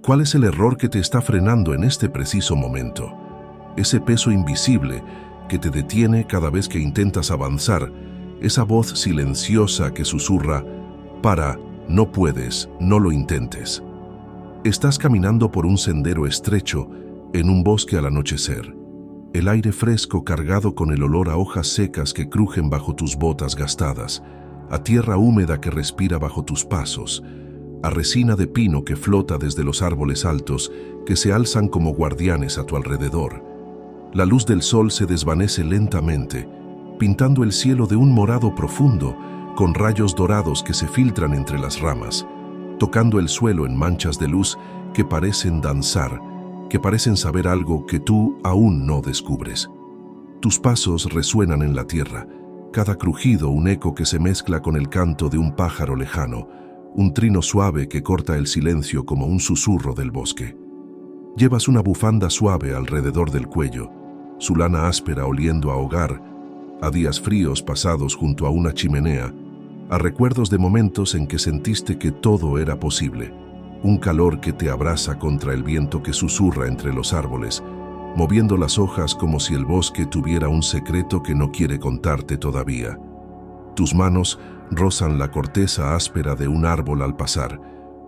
¿Cuál es el error que te está frenando en este preciso momento? Ese peso invisible que te detiene cada vez que intentas avanzar, esa voz silenciosa que susurra, para, no puedes, no lo intentes. Estás caminando por un sendero estrecho en un bosque al anochecer. El aire fresco cargado con el olor a hojas secas que crujen bajo tus botas gastadas, a tierra húmeda que respira bajo tus pasos, a resina de pino que flota desde los árboles altos que se alzan como guardianes a tu alrededor. La luz del sol se desvanece lentamente, pintando el cielo de un morado profundo, con rayos dorados que se filtran entre las ramas, tocando el suelo en manchas de luz que parecen danzar, que parecen saber algo que tú aún no descubres. Tus pasos resuenan en la tierra, cada crujido un eco que se mezcla con el canto de un pájaro lejano, un trino suave que corta el silencio como un susurro del bosque. Llevas una bufanda suave alrededor del cuello, su lana áspera oliendo a hogar, a días fríos pasados junto a una chimenea, a recuerdos de momentos en que sentiste que todo era posible, un calor que te abraza contra el viento que susurra entre los árboles, moviendo las hojas como si el bosque tuviera un secreto que no quiere contarte todavía. Tus manos rozan la corteza áspera de un árbol al pasar,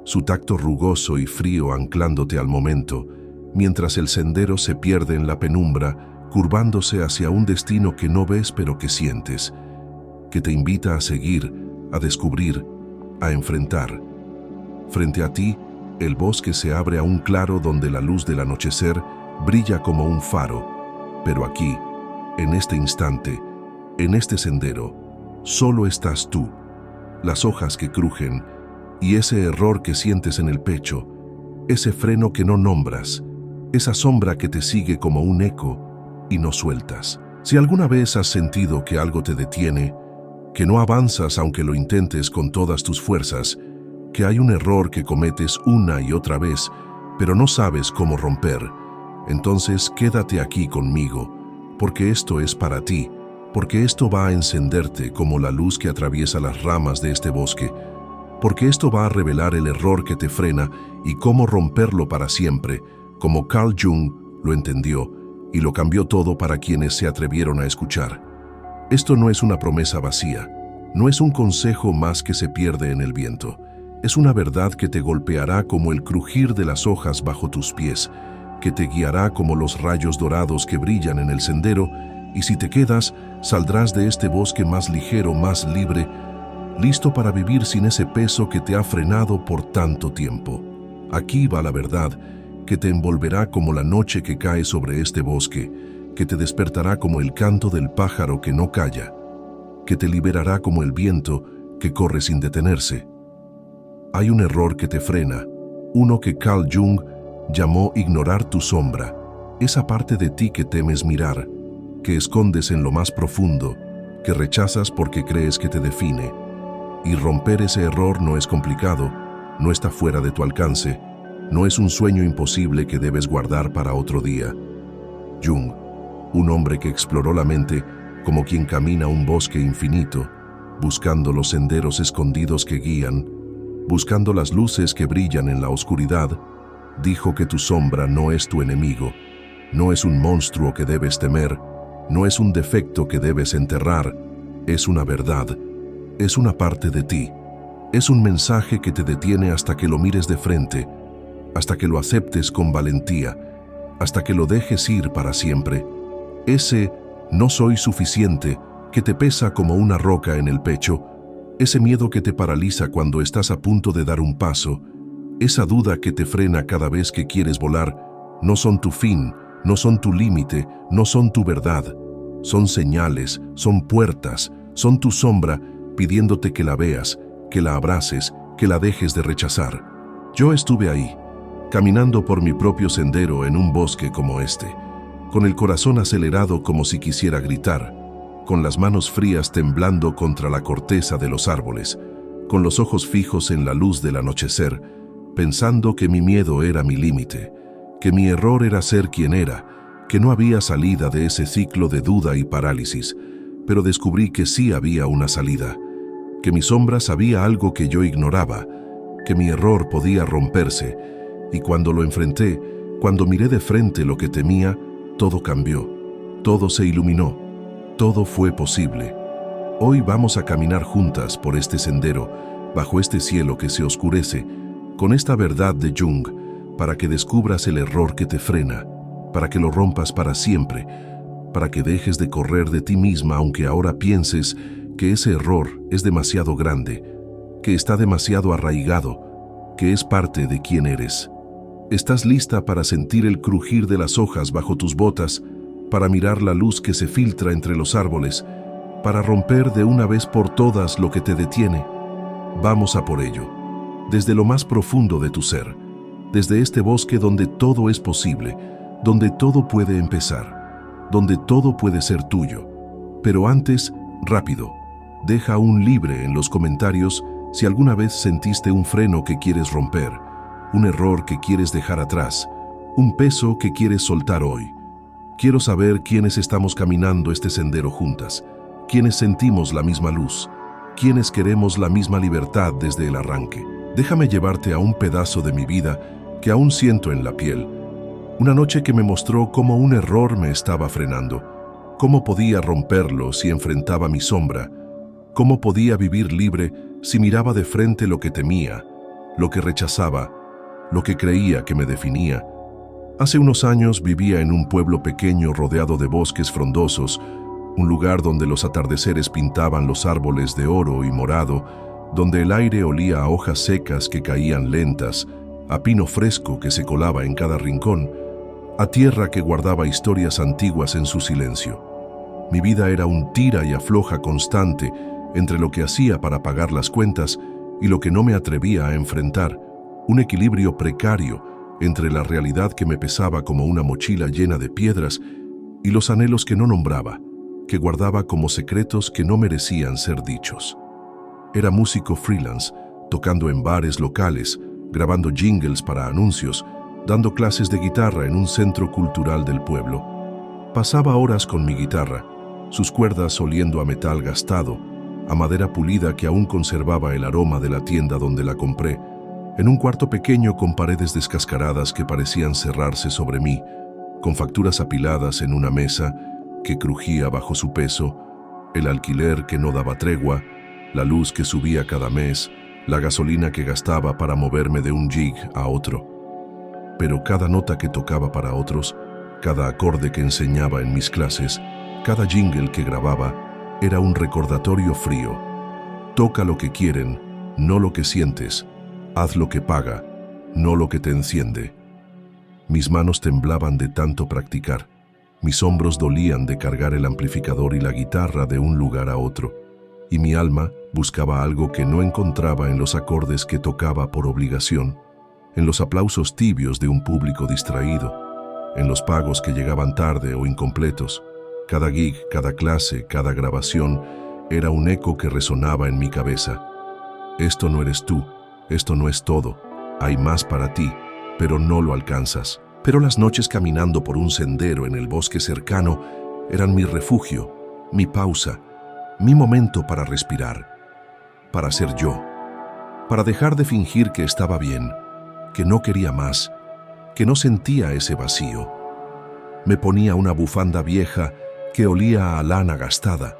su tacto rugoso y frío anclándote al momento, mientras el sendero se pierde en la penumbra, curvándose hacia un destino que no ves pero que sientes, que te invita a seguir, a descubrir, a enfrentar. Frente a ti, el bosque se abre a un claro donde la luz del anochecer brilla como un faro, pero aquí, en este instante, en este sendero, solo estás tú, las hojas que crujen y ese error que sientes en el pecho, ese freno que no nombras, esa sombra que te sigue como un eco y no sueltas. Si alguna vez has sentido que algo te detiene, que no avanzas aunque lo intentes con todas tus fuerzas, que hay un error que cometes una y otra vez, pero no sabes cómo romper, entonces quédate aquí conmigo, porque esto es para ti, porque esto va a encenderte como la luz que atraviesa las ramas de este bosque, porque esto va a revelar el error que te frena y cómo romperlo para siempre, como Carl Jung lo entendió y lo cambió todo para quienes se atrevieron a escuchar. Esto no es una promesa vacía, no es un consejo más que se pierde en el viento. Es una verdad que te golpeará como el crujir de las hojas bajo tus pies, que te guiará como los rayos dorados que brillan en el sendero, y si te quedas, saldrás de este bosque más ligero, más libre, listo para vivir sin ese peso que te ha frenado por tanto tiempo. Aquí va la verdad, que te envolverá como la noche que cae sobre este bosque, que te despertará como el canto del pájaro que no calla, que te liberará como el viento que corre sin detenerse. Hay un error que te frena, uno que Carl Jung llamó ignorar tu sombra, esa parte de ti que temes mirar, que escondes en lo más profundo, que rechazas porque crees que te define. Y romper ese error no es complicado, no está fuera de tu alcance, no es un sueño imposible que debes guardar para otro día. Jung, un hombre que exploró la mente como quien camina un bosque infinito, buscando los senderos escondidos que guían, buscando las luces que brillan en la oscuridad, dijo que tu sombra no es tu enemigo, no es un monstruo que debes temer, no es un defecto que debes enterrar, es una verdad, es una parte de ti, es un mensaje que te detiene hasta que lo mires de frente, hasta que lo aceptes con valentía, hasta que lo dejes ir para siempre. Ese no soy suficiente que te pesa como una roca en el pecho, ese miedo que te paraliza cuando estás a punto de dar un paso, esa duda que te frena cada vez que quieres volar, no son tu fin, no son tu límite, no son tu verdad. Son señales, son puertas, son tu sombra pidiéndote que la veas, que la abraces, que la dejes de rechazar. Yo estuve ahí, caminando por mi propio sendero en un bosque como este, con el corazón acelerado como si quisiera gritar, con las manos frías temblando contra la corteza de los árboles, con los ojos fijos en la luz del anochecer, pensando que mi miedo era mi límite, que mi error era ser quien era, que no había salida de ese ciclo de duda y parálisis, pero descubrí que sí había una salida, que mi sombra sabía algo que yo ignoraba, que mi error podía romperse, Y cuando lo enfrenté, cuando miré de frente lo que temía, todo cambió, todo se iluminó, todo fue posible. Hoy vamos a caminar juntas por este sendero, bajo este cielo que se oscurece, con esta verdad de Jung, para que descubras el error que te frena, para que lo rompas para siempre, para que dejes de correr de ti misma aunque ahora pienses que ese error es demasiado grande, que está demasiado arraigado, que es parte de quién eres. ¿Estás lista para sentir el crujir de las hojas bajo tus botas, para mirar la luz que se filtra entre los árboles, para romper de una vez por todas lo que te detiene? Vamos a por ello, desde lo más profundo de tu ser, desde este bosque donde todo es posible, donde todo puede empezar, donde todo puede ser tuyo. Pero antes, rápido, deja un libre en los comentarios si alguna vez sentiste un freno que quieres romper, un error que quieres dejar atrás, un peso que quieres soltar hoy. Quiero saber quiénes estamos caminando este sendero juntas, quiénes sentimos la misma luz, quiénes queremos la misma libertad desde el arranque. Déjame llevarte a un pedazo de mi vida que aún siento en la piel. Una noche que me mostró cómo un error me estaba frenando, cómo podía romperlo si enfrentaba mi sombra, cómo podía vivir libre si miraba de frente lo que temía, lo que rechazaba, lo que creía que me definía. Hace unos años vivía en un pueblo pequeño rodeado de bosques frondosos, un lugar donde los atardeceres pintaban los árboles de oro y morado, donde el aire olía a hojas secas que caían lentas, a pino fresco que se colaba en cada rincón, a tierra que guardaba historias antiguas en su silencio. Mi vida era un tira y afloja constante entre lo que hacía para pagar las cuentas y lo que no me atrevía a enfrentar, un equilibrio precario entre la realidad que me pesaba como una mochila llena de piedras y los anhelos que no nombraba, que guardaba como secretos que no merecían ser dichos. Era músico freelance, tocando en bares locales, grabando jingles para anuncios, dando clases de guitarra en un centro cultural del pueblo. Pasaba horas con mi guitarra, sus cuerdas oliendo a metal gastado, a madera pulida que aún conservaba el aroma de la tienda donde la compré, en un cuarto pequeño con paredes descascaradas que parecían cerrarse sobre mí, con facturas apiladas en una mesa que crujía bajo su peso, el alquiler que no daba tregua, la luz que subía cada mes, la gasolina que gastaba para moverme de un gig a otro. Pero cada nota que tocaba para otros, cada acorde que enseñaba en mis clases, cada jingle que grababa, era un recordatorio frío. Toca lo que quieren, no lo que sientes. Haz lo que paga, no lo que te enciende. Mis manos temblaban de tanto practicar. Mis hombros dolían de cargar el amplificador y la guitarra de un lugar a otro. Y mi alma buscaba algo que no encontraba en los acordes que tocaba por obligación, en los aplausos tibios de un público distraído, en los pagos que llegaban tarde o incompletos. Cada gig, cada clase, cada grabación era un eco que resonaba en mi cabeza. Esto no eres tú, esto no es todo, hay más para ti, pero no lo alcanzas. Pero las noches caminando por un sendero en el bosque cercano eran mi refugio, mi pausa, mi momento para respirar, para ser yo, para dejar de fingir que estaba bien, que no quería más, que no sentía ese vacío. Me ponía una bufanda vieja que olía a lana gastada.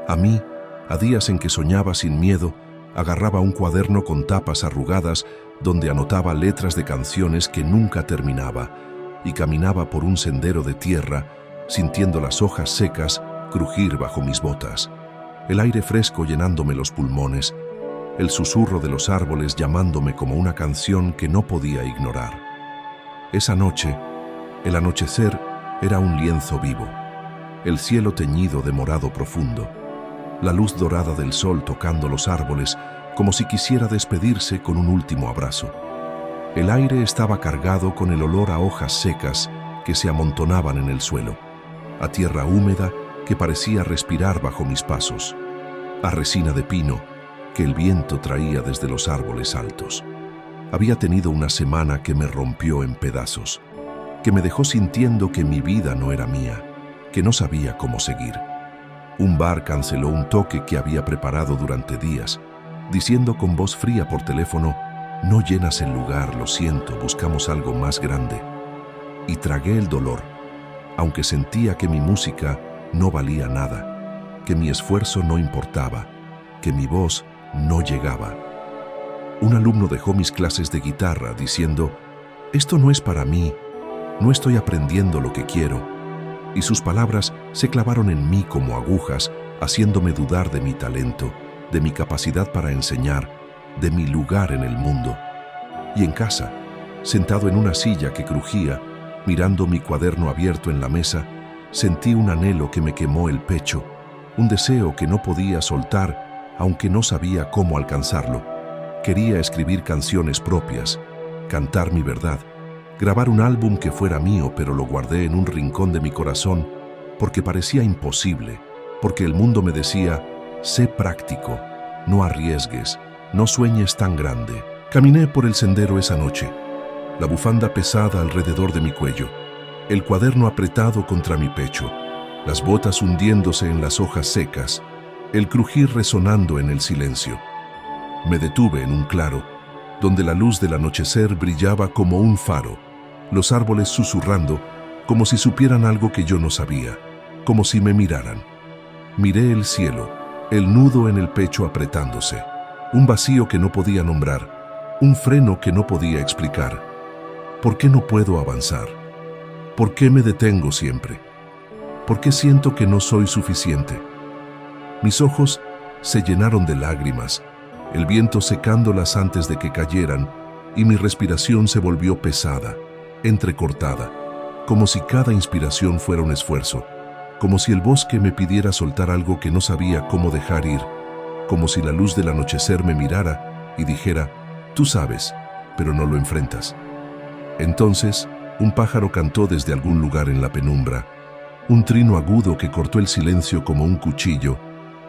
A mí, a días en que soñaba sin miedo, agarraba un cuaderno con tapas arrugadas donde anotaba letras de canciones que nunca terminaba y caminaba por un sendero de tierra, sintiendo las hojas secas crujir bajo mis botas, el aire fresco llenándome los pulmones, el susurro de los árboles llamándome como una canción que no podía ignorar. Esa noche, el anochecer era un lienzo vivo, el cielo teñido de morado profundo, la luz dorada del sol tocando los árboles como si quisiera despedirse con un último abrazo. El aire estaba cargado con el olor a hojas secas que se amontonaban en el suelo, a tierra húmeda que parecía respirar bajo mis pasos, a resina de pino que el viento traía desde los árboles altos. Había tenido una semana que me rompió en pedazos, que me dejó sintiendo que mi vida no era mía, que no sabía cómo seguir. Un bar canceló un toque que había preparado durante días, diciendo con voz fría por teléfono: No llenas el lugar, lo siento, buscamos algo más grande. Y tragué el dolor, aunque sentía que mi música no valía nada, que mi esfuerzo no importaba, que mi voz no llegaba. Un alumno dejó mis clases de guitarra diciendo, «Esto no es para mí, no estoy aprendiendo lo que quiero». Y sus palabras se clavaron en mí como agujas, haciéndome dudar de mi talento, de mi capacidad para enseñar, de mi lugar en el mundo. Y en casa, sentado en una silla que crujía, mirando mi cuaderno abierto en la mesa, sentí un anhelo que me quemó el pecho, un deseo que no podía soltar, aunque no sabía cómo alcanzarlo. Quería escribir canciones propias, cantar mi verdad, grabar un álbum que fuera mío, pero lo guardé en un rincón de mi corazón porque parecía imposible, porque el mundo me decía, sé práctico, no arriesgues, no sueñes tan grande. Caminé por el sendero esa noche, la bufanda pesada alrededor de mi cuello, el cuaderno apretado contra mi pecho, las botas hundiéndose en las hojas secas, el crujir resonando en el silencio. Me detuve en un claro, donde la luz del anochecer brillaba como un faro, los árboles susurrando, como si supieran algo que yo no sabía, como si me miraran. Miré el cielo, el nudo en el pecho apretándose, un vacío que no podía nombrar, un freno que no podía explicar. ¿Por qué no puedo avanzar? ¿Por qué me detengo siempre? ¿Por qué siento que no soy suficiente? Mis ojos se llenaron de lágrimas, el viento secándolas antes de que cayeran, y mi respiración se volvió pesada, entrecortada, como si cada inspiración fuera un esfuerzo, como si el bosque me pidiera soltar algo que no sabía cómo dejar ir, como si la luz del anochecer me mirara y dijera, tú sabes, pero no lo enfrentas. Entonces, un pájaro cantó desde algún lugar en la penumbra, un trino agudo que cortó el silencio como un cuchillo,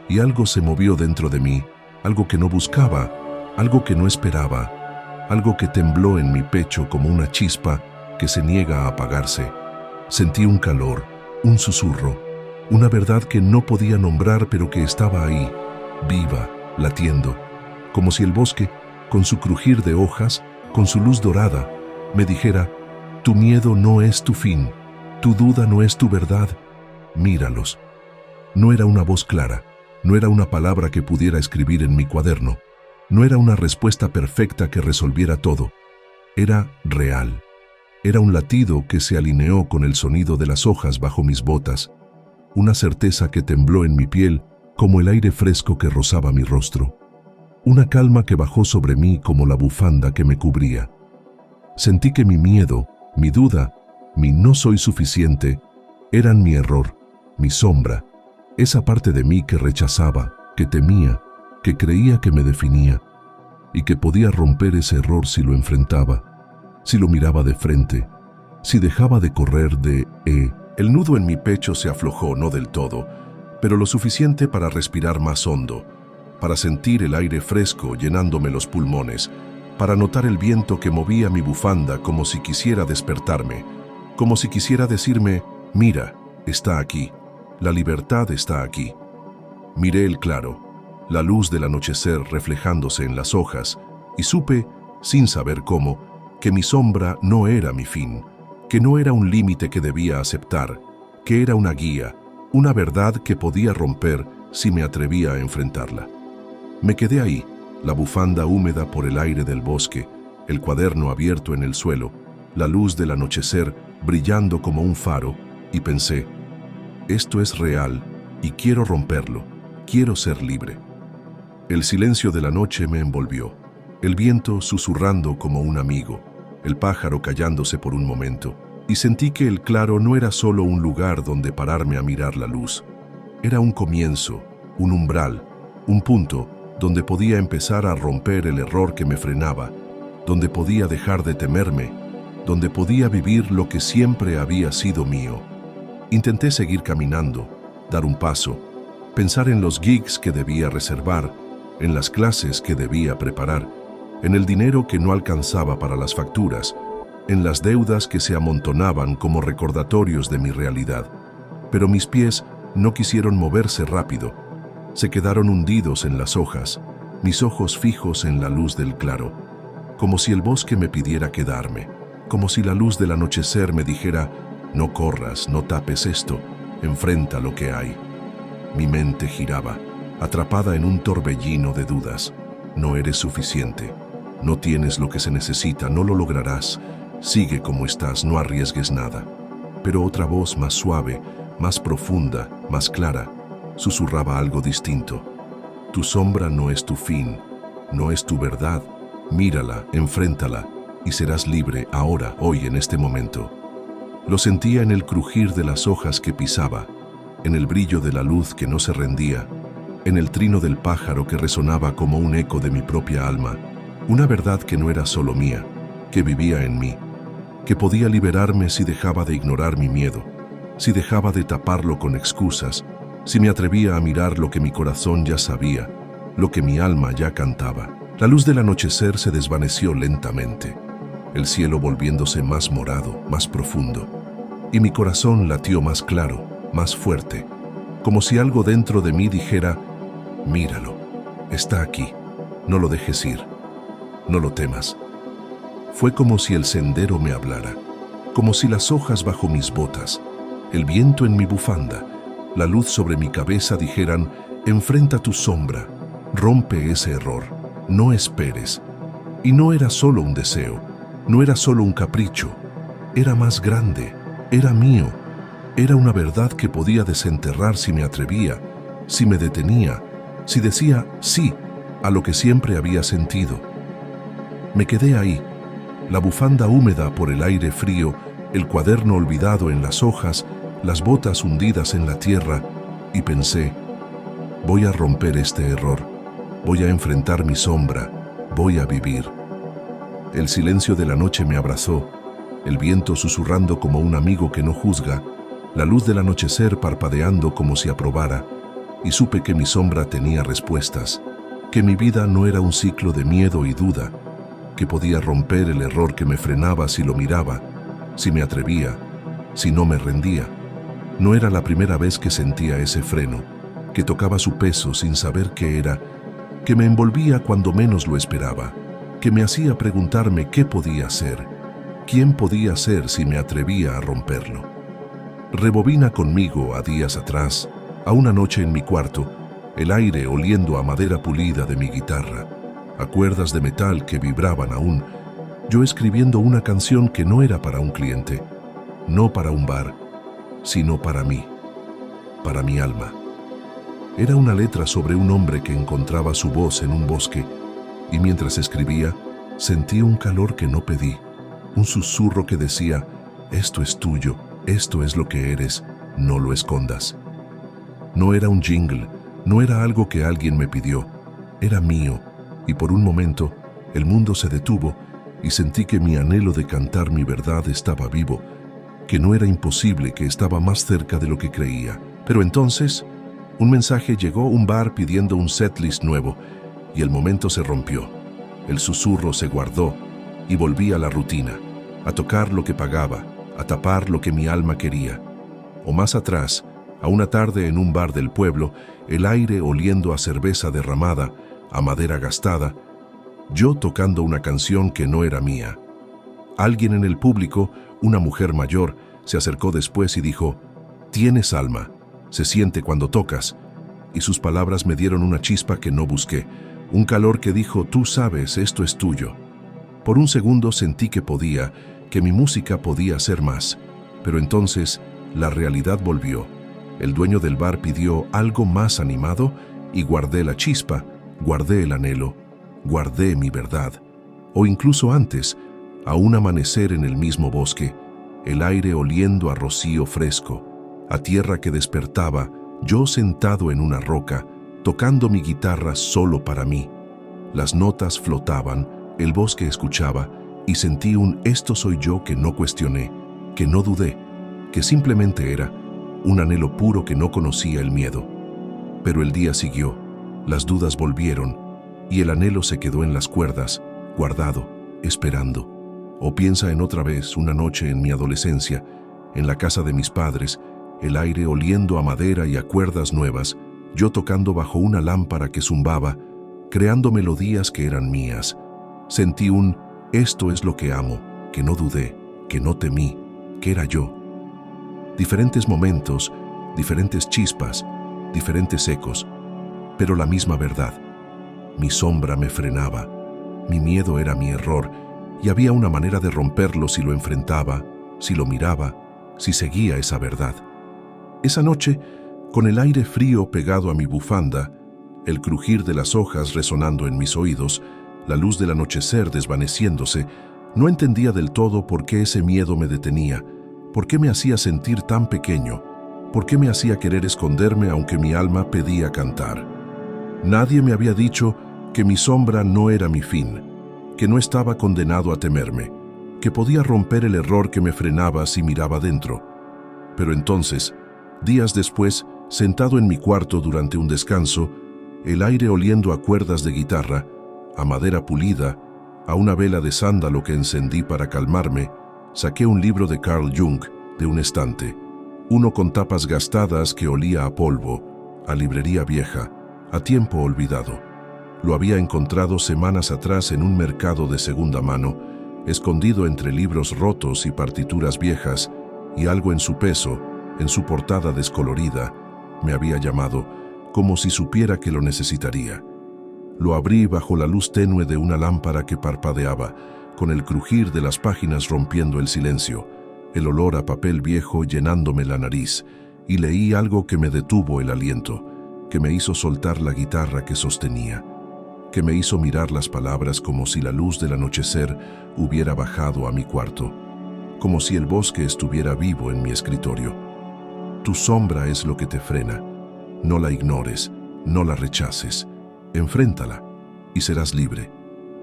y algo se movió dentro de mí, algo que no buscaba, algo que no esperaba, algo que tembló en mi pecho como una chispa que se niega a apagarse. Sentí un calor, un susurro, una verdad que no podía nombrar pero que estaba ahí, viva, latiendo, como si el bosque, con su crujir de hojas, con su luz dorada, me dijera, tu miedo no es tu fin, tu duda no es tu verdad, míralos. No era una voz clara, no era una palabra que pudiera escribir en mi cuaderno, no era una respuesta perfecta que resolviera todo, era real. Era un latido que se alineó con el sonido de las hojas bajo mis botas, una certeza que tembló en mi piel como el aire fresco que rozaba mi rostro, una calma que bajó sobre mí como la bufanda que me cubría. Sentí que mi miedo, mi duda, mi no soy suficiente, eran mi error, mi sombra, esa parte de mí que rechazaba, que temía, que creía que me definía, y que podía romper ese error si lo enfrentaba, si lo miraba de frente, si dejaba de correr de El nudo en mi pecho se aflojó, no del todo, pero lo suficiente para respirar más hondo, para sentir el aire fresco llenándome los pulmones, para notar el viento que movía mi bufanda como si quisiera despertarme, como si quisiera decirme, mira, está aquí, la libertad está aquí. Miré el claro, la luz del anochecer reflejándose en las hojas, y supe, sin saber cómo, que mi sombra no era mi fin, que no era un límite que debía aceptar, que era una guía, una verdad que podía romper si me atrevía a enfrentarla. Me quedé ahí, la bufanda húmeda por el aire del bosque, el cuaderno abierto en el suelo, la luz del anochecer brillando como un faro, y pensé, esto es real y quiero romperlo, quiero ser libre. El silencio de la noche me envolvió, el viento susurrando como un amigo, el pájaro callándose por un momento, y sentí que el claro no era solo un lugar donde pararme a mirar la luz. Era un comienzo, un umbral, un punto donde podía empezar a romper el error que me frenaba, donde podía dejar de temerme, donde podía vivir lo que siempre había sido mío. Intenté seguir caminando, dar un paso, pensar en los gigs que debía reservar, en las clases que debía preparar, en el dinero que no alcanzaba para las facturas, en las deudas que se amontonaban como recordatorios de mi realidad. Pero mis pies no quisieron moverse rápido. Se quedaron hundidos en las hojas, mis ojos fijos en la luz del claro, como si el bosque me pidiera quedarme, como si la luz del anochecer me dijera, no corras, no tapes esto, enfrenta lo que hay. Mi mente giraba, atrapada en un torbellino de dudas. No eres suficiente, no tienes lo que se necesita, no lo lograrás, sigue como estás, no arriesgues nada. Pero otra voz más suave, más profunda, más clara, susurraba algo distinto. Tu sombra no es tu fin, no es tu verdad. Mírala, enfréntala, y serás libre ahora, hoy, en este momento. Lo sentía en el crujir de las hojas que pisaba, en el brillo de la luz que no se rendía, en el trino del pájaro que resonaba como un eco de mi propia alma, una verdad que no era solo mía, que vivía en mí, que podía liberarme si dejaba de ignorar mi miedo, si dejaba de taparlo con excusas, si me atrevía a mirar lo que mi corazón ya sabía, lo que mi alma ya cantaba. La luz del anochecer se desvaneció lentamente, el cielo volviéndose más morado, más profundo, y mi corazón latió más claro, más fuerte, como si algo dentro de mí dijera, míralo, está aquí, no lo dejes ir, no lo temas. Fue como si el sendero me hablara, como si las hojas bajo mis botas, el viento en mi bufanda, la luz sobre mi cabeza dijeran, enfrenta tu sombra, rompe ese error. No esperes. Y no era solo un deseo, no era solo un capricho, era más grande, era mío, era una verdad que podía desenterrar si me atrevía, si me detenía, si decía sí a lo que siempre había sentido. Me quedé ahí, la bufanda húmeda por el aire frío, el cuaderno olvidado en las hojas, las botas hundidas en la tierra, y pensé, voy a romper este error. Voy a enfrentar mi sombra, voy a vivir. El silencio de la noche me abrazó, el viento susurrando como un amigo que no juzga, la luz del anochecer parpadeando como si aprobara, y supe que mi sombra tenía respuestas, que mi vida no era un ciclo de miedo y duda, que podía romper el error que me frenaba si lo miraba, si me atrevía, si no me rendía. No era la primera vez que sentía ese freno, que tocaba su peso sin saber qué era, que me envolvía cuando menos lo esperaba, que me hacía preguntarme qué podía hacer, quién podía ser si me atrevía a romperlo. Rebobina conmigo a días atrás, a una noche en mi cuarto, el aire oliendo a madera pulida de mi guitarra, a cuerdas de metal que vibraban aún, yo escribiendo una canción que no era para un cliente, no para un bar, sino para mí, para mi alma. Era una letra sobre un hombre que encontraba su voz en un bosque, y mientras escribía, sentí un calor que no pedí, un susurro que decía, esto es tuyo, esto es lo que eres, no lo escondas. No era un jingle, no era algo que alguien me pidió, era mío, y por un momento el mundo se detuvo y sentí que mi anhelo de cantar mi verdad estaba vivo, que no era imposible, que estaba más cerca de lo que creía. Pero entonces, un mensaje llegó, un bar pidiendo un setlist nuevo, y el momento se rompió. El susurro se guardó y volví a la rutina, a tocar lo que pagaba, a tapar lo que mi alma quería. O más atrás, a una tarde en un bar del pueblo, el aire oliendo a cerveza derramada, a madera gastada, yo tocando una canción que no era mía. Alguien en el público, una mujer mayor, se acercó después y dijo, «Tienes alma, se siente cuando tocas», y sus palabras me dieron una chispa que no busqué, un calor que dijo, «Tú sabes, esto es tuyo». Por un segundo sentí que podía, que mi música podía ser más, pero entonces la realidad volvió. El dueño del bar pidió algo más animado y guardé la chispa, guardé el anhelo, guardé mi verdad. O incluso antes, a un amanecer en el mismo bosque, el aire oliendo a rocío fresco, a tierra que despertaba, yo sentado en una roca, tocando mi guitarra solo para mí. Las notas flotaban, el bosque escuchaba, y sentí un «esto soy yo» que no cuestioné, que no dudé, que simplemente era un anhelo puro que no conocía el miedo. Pero el día siguió, las dudas volvieron, y el anhelo se quedó en las cuerdas, guardado, esperando. O piensa en otra vez una noche en mi adolescencia, en la casa de mis padres, el aire oliendo a madera y a cuerdas nuevas, yo tocando bajo una lámpara que zumbaba, creando melodías que eran mías. Sentí un Esto es lo que amo, que no dudé, que no temí, que era yo. Diferentes momentos, diferentes chispas, diferentes ecos, pero la misma verdad. Mi sombra me frenaba, mi miedo era mi error, y había una manera de romperlo si lo enfrentaba, si lo miraba, si seguía esa verdad. Esa noche, con el aire frío pegado a mi bufanda, el crujir de las hojas resonando en mis oídos, la luz del anochecer desvaneciéndose, no entendía del todo por qué ese miedo me detenía, por qué me hacía sentir tan pequeño, por qué me hacía querer esconderme aunque mi alma pedía cantar. Nadie me había dicho que mi sombra no era mi fin, que no estaba condenado a temerme, que podía romper el error que me frenaba si miraba dentro. Pero entonces, días después, sentado en mi cuarto durante un descanso, el aire oliendo a cuerdas de guitarra, a madera pulida, a una vela de sándalo que encendí para calmarme, saqué un libro de Carl Jung de un estante, uno con tapas gastadas que olía a polvo, a librería vieja, a tiempo olvidado. Lo había encontrado semanas atrás en un mercado de segunda mano, escondido entre libros rotos y partituras viejas, y algo en su peso, en su portada descolorida, me había llamado, como si supiera que lo necesitaría. Lo abrí bajo la luz tenue de una lámpara que parpadeaba, con el crujir de las páginas rompiendo el silencio, el olor a papel viejo llenándome la nariz, y leí algo que me detuvo el aliento, que me hizo soltar la guitarra que sostenía, que me hizo mirar las palabras como si la luz del anochecer hubiera bajado a mi cuarto, como si el bosque estuviera vivo en mi escritorio. Tu sombra es lo que te frena. No la ignores, no la rechaces. Enfréntala y serás libre.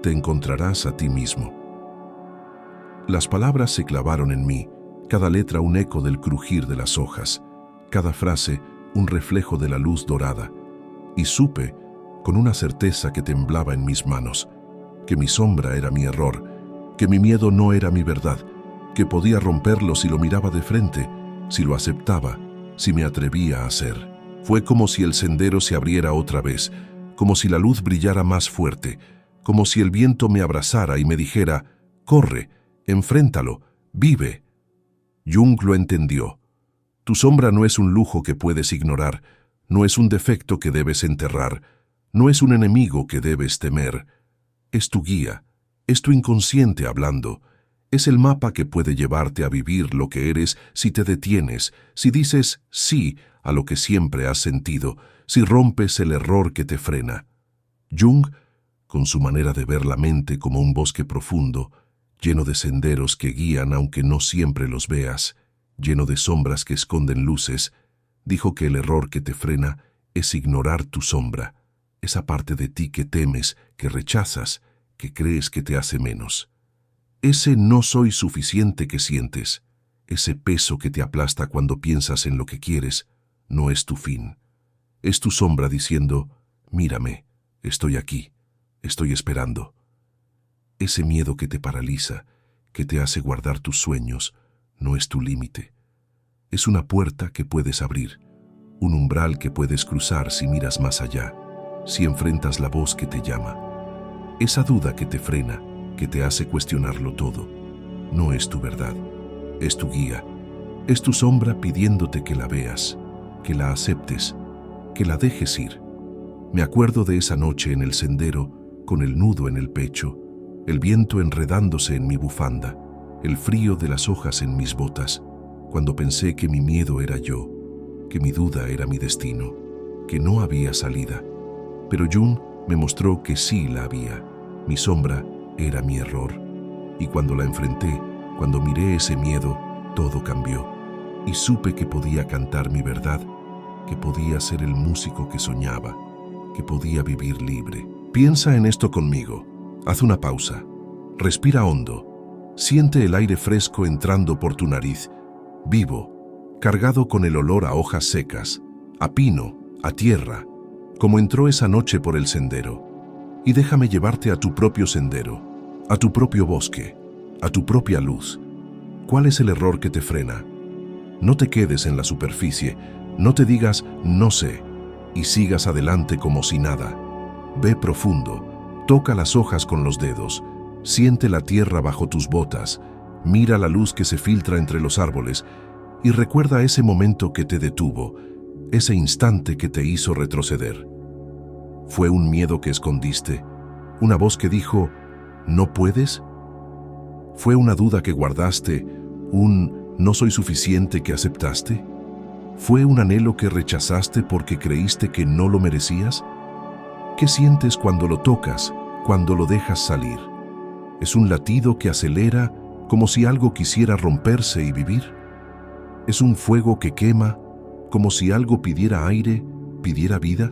Te encontrarás a ti mismo. Las palabras se clavaron en mí, cada letra un eco del crujir de las hojas, cada frase un reflejo de la luz dorada, y supe, con una certeza que temblaba en mis manos, que mi sombra era mi error, que mi miedo no era mi verdad, que podía romperlo si lo miraba de frente, si lo aceptaba, si me atrevía a hacer. Fue como si el sendero se abriera otra vez, como si la luz brillara más fuerte, como si el viento me abrazara y me dijera, corre, enfréntalo, vive. Jung lo entendió. Tu sombra no es un lujo que puedes ignorar, no es un defecto que debes enterrar, no es un enemigo que debes temer. Es tu guía, es tu inconsciente hablando, es el mapa que puede llevarte a vivir lo que eres si te detienes, si dices sí a lo que siempre has sentido, si rompes el error que te frena. Jung, con su manera de ver la mente como un bosque profundo, lleno de senderos que guían aunque no siempre los veas, lleno de sombras que esconden luces, dijo que el error que te frena es ignorar tu sombra, esa parte de ti que temes, que rechazas, que crees que te hace menos. Ese no soy suficiente que sientes, ese peso que te aplasta cuando piensas en lo que quieres, no es tu fin. Es tu sombra diciendo, mírame, estoy aquí, estoy esperando. Ese miedo que te paraliza, que te hace guardar tus sueños, no es tu límite. Es una puerta que puedes abrir, un umbral que puedes cruzar si miras más allá, si enfrentas la voz que te llama. Esa duda que te frena, que te hace cuestionarlo todo, no es tu verdad, es tu guía, es tu sombra pidiéndote que la veas, que la aceptes, que la dejes ir. Me acuerdo de esa noche en el sendero, con el nudo en el pecho, el viento enredándose en mi bufanda, el frío de las hojas en mis botas, cuando pensé que mi miedo era yo, que mi duda era mi destino, que no había salida. Pero Jung me mostró que sí la había. Mi sombra era mi error. Y cuando la enfrenté, cuando miré ese miedo, todo cambió. Y supe que podía cantar mi verdad, que podía ser el músico que soñaba, que podía vivir libre. Piensa en esto conmigo. Haz una pausa. Respira hondo. Siente el aire fresco entrando por tu nariz, vivo, cargado con el olor a hojas secas, a pino, a tierra, como entró esa noche por el sendero. Y déjame llevarte a tu propio sendero, a tu propio bosque, a tu propia luz. ¿Cuál es el error que te frena? No te quedes en la superficie, no te digas no sé, y sigas adelante como si nada. Ve profundo, toca las hojas con los dedos, Siente la tierra bajo tus botas, mira la luz que se filtra entre los árboles y recuerda ese momento que te detuvo, ese instante que te hizo retroceder. ¿Fue un miedo que escondiste? ¿Una voz que dijo, ¿no puedes? ¿Fue una duda que guardaste? ¿Un no soy suficiente que aceptaste? ¿Fue un anhelo que rechazaste porque creíste que no lo merecías? ¿Qué sientes cuando lo tocas, cuando lo dejas salir? ¿Es un latido que acelera como si algo quisiera romperse y vivir? ¿Es un fuego que quema como si algo pidiera aire, pidiera vida?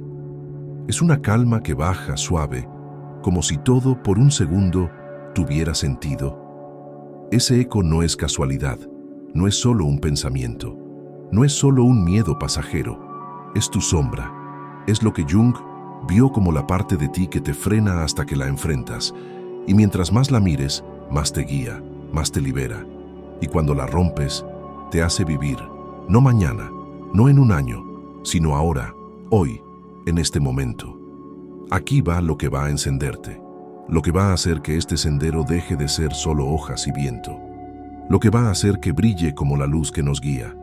¿Es una calma que baja suave, como si todo por un segundo tuviera sentido? Ese eco no es casualidad, no es solo un pensamiento, no es solo un miedo pasajero, es tu sombra, es lo que Jung vio como la parte de ti que te frena hasta que la enfrentas, y mientras más la mires, más te guía, más te libera, y cuando la rompes, te hace vivir, no mañana, no en un año, sino ahora, hoy, en este momento. Aquí va lo que va a encenderte, lo que va a hacer que este sendero deje de ser solo hojas y viento, lo que va a hacer que brille como la luz que nos guía.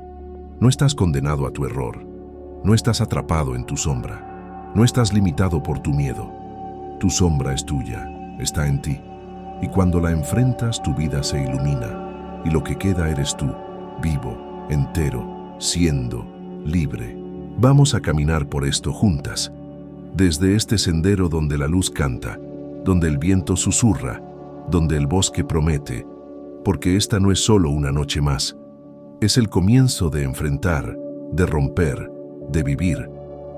No estás condenado a tu error, no estás atrapado en tu sombra, no estás limitado por tu miedo. Tu sombra es tuya, está en ti, y cuando la enfrentas tu vida se ilumina, y lo que queda eres tú, vivo, entero, siendo libre. Vamos a caminar por esto juntas, desde este sendero donde la luz canta, donde el viento susurra, donde el bosque promete, porque esta no es solo una noche más, es el comienzo de enfrentar, de romper, de vivir,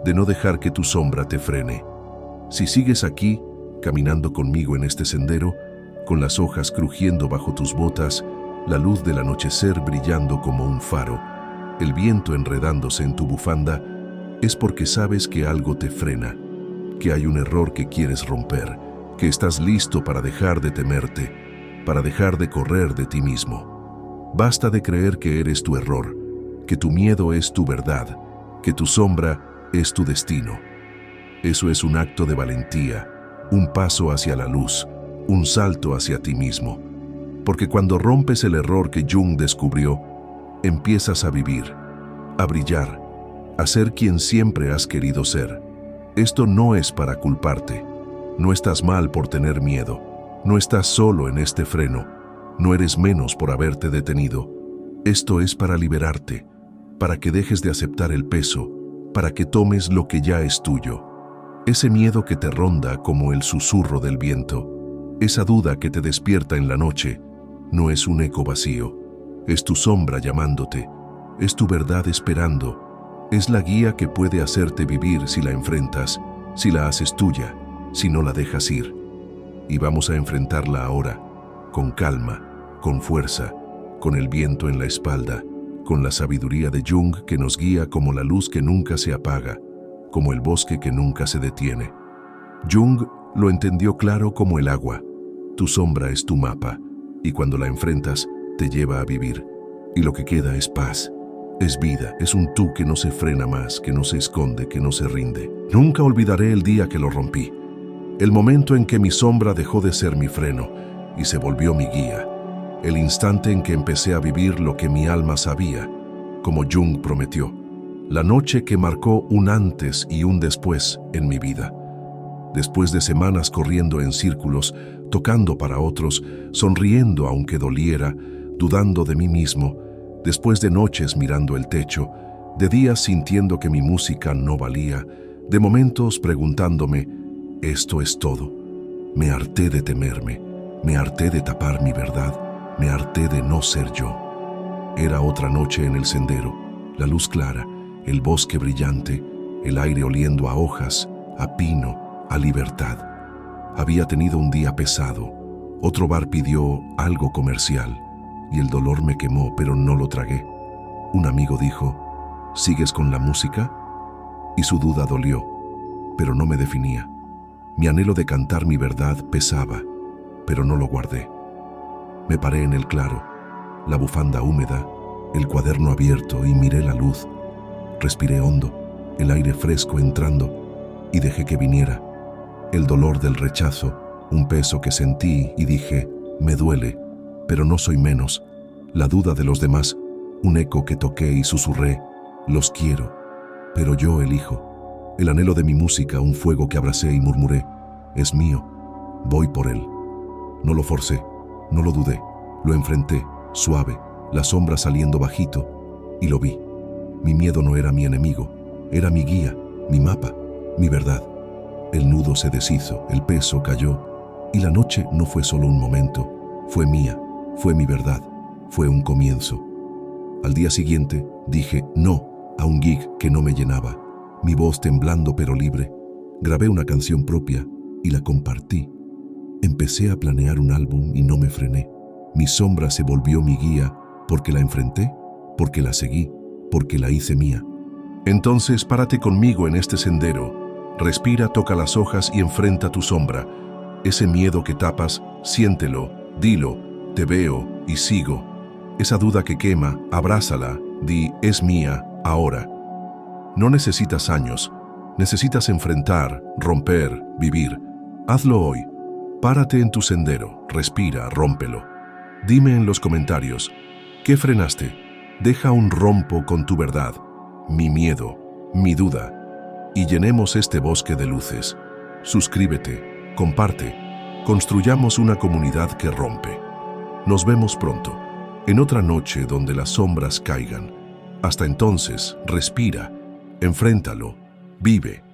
de no dejar que tu sombra te frene. Si sigues aquí, caminando conmigo en este sendero, con las hojas crujiendo bajo tus botas, la luz del anochecer brillando como un faro, el viento enredándose en tu bufanda, es porque sabes que algo te frena, que hay un error que quieres romper, que estás listo para dejar de temerte, para dejar de correr de ti mismo. Basta de creer que eres tu error, que tu miedo es tu verdad, que tu sombra es tu destino. Eso es un acto de valentía, un paso hacia la luz, un salto hacia ti mismo. Porque cuando rompes el error que Jung descubrió, empiezas a vivir, a brillar, a ser quien siempre has querido ser. Esto no es para culparte. No estás mal por tener miedo. No estás solo en este freno. No eres menos por haberte detenido. Esto es para liberarte, para que dejes de aceptar el peso, para que tomes lo que ya es tuyo. Ese miedo que te ronda como el susurro del viento, esa duda que te despierta en la noche, no es un eco vacío. Es tu sombra llamándote, es tu verdad esperando, es la guía que puede hacerte vivir si la enfrentas, si la haces tuya, si no la dejas ir. Y vamos a enfrentarla ahora, con calma, con fuerza, con el viento en la espalda, con la sabiduría de Jung que nos guía como la luz que nunca se apaga, como el bosque que nunca se detiene. Jung lo entendió claro como el agua. Tu sombra es tu mapa, y cuando la enfrentas, te lleva a vivir. Y lo que queda es paz, es vida, es un tú que no se frena más, que no se esconde, que no se rinde. Nunca olvidaré el día que lo rompí, el momento en que mi sombra dejó de ser mi freno y se volvió mi guía, el instante en que empecé a vivir lo que mi alma sabía, como Jung prometió, la noche que marcó un antes y un después en mi vida. Después de semanas corriendo en círculos, tocando para otros, sonriendo aunque doliera, dudando de mí mismo, después de noches mirando el techo, de días sintiendo que mi música no valía, de momentos preguntándome, ¿esto es todo? Me harté de temerme, me harté de tapar mi verdad, me harté de no ser yo. Era otra noche en el sendero, la luz clara, el bosque brillante, el aire oliendo a hojas, a pino, a libertad. Había tenido un día pesado, otro bar pidió algo comercial y el dolor me quemó, pero no lo tragué. Un amigo dijo, ¿sigues con la música? Y su duda dolió, pero no me definía. Mi anhelo de cantar mi verdad pesaba, pero no lo guardé. Me paré en el claro, la bufanda húmeda, el cuaderno abierto y miré la luz. Respiré hondo, el aire fresco entrando y dejé que viniera. El dolor del rechazo, un peso que sentí y dije, me duele, pero no soy menos. La duda de los demás, un eco que toqué y susurré, los quiero, pero yo elijo. El anhelo de mi música, un fuego que abracé y murmuré, es mío, voy por él. No lo forcé, no lo dudé, lo enfrenté, suave, la sombra saliendo bajito, y lo vi. Mi miedo no era mi enemigo, era mi guía, mi mapa, mi verdad. El nudo se deshizo, el peso cayó, y la noche no fue solo un momento, fue mía, fue mi verdad, fue un comienzo. Al día siguiente dije no a un gig que no me llenaba. Mi voz temblando pero libre, grabé una canción propia y la compartí. Empecé a planear un álbum y no me frené. Mi sombra se volvió mi guía porque la enfrenté, porque la seguí, porque la hice mía. Entonces párate conmigo en este sendero. Respira, toca las hojas y enfrenta tu sombra. Ese miedo que tapas, siéntelo, dilo, te veo y sigo. Esa duda que quema, abrázala, di, es mía, ahora. No necesitas años, necesitas enfrentar, romper, vivir. Hazlo hoy. Párate en tu sendero, respira, rómpelo. Dime en los comentarios, ¿qué frenaste? Deja un rompo con tu verdad, mi miedo, mi duda. Y llenemos este bosque de luces. Suscríbete, comparte, construyamos una comunidad que rompe. Nos vemos pronto, en otra noche donde las sombras caigan. Hasta entonces, respira, enfréntalo, vive.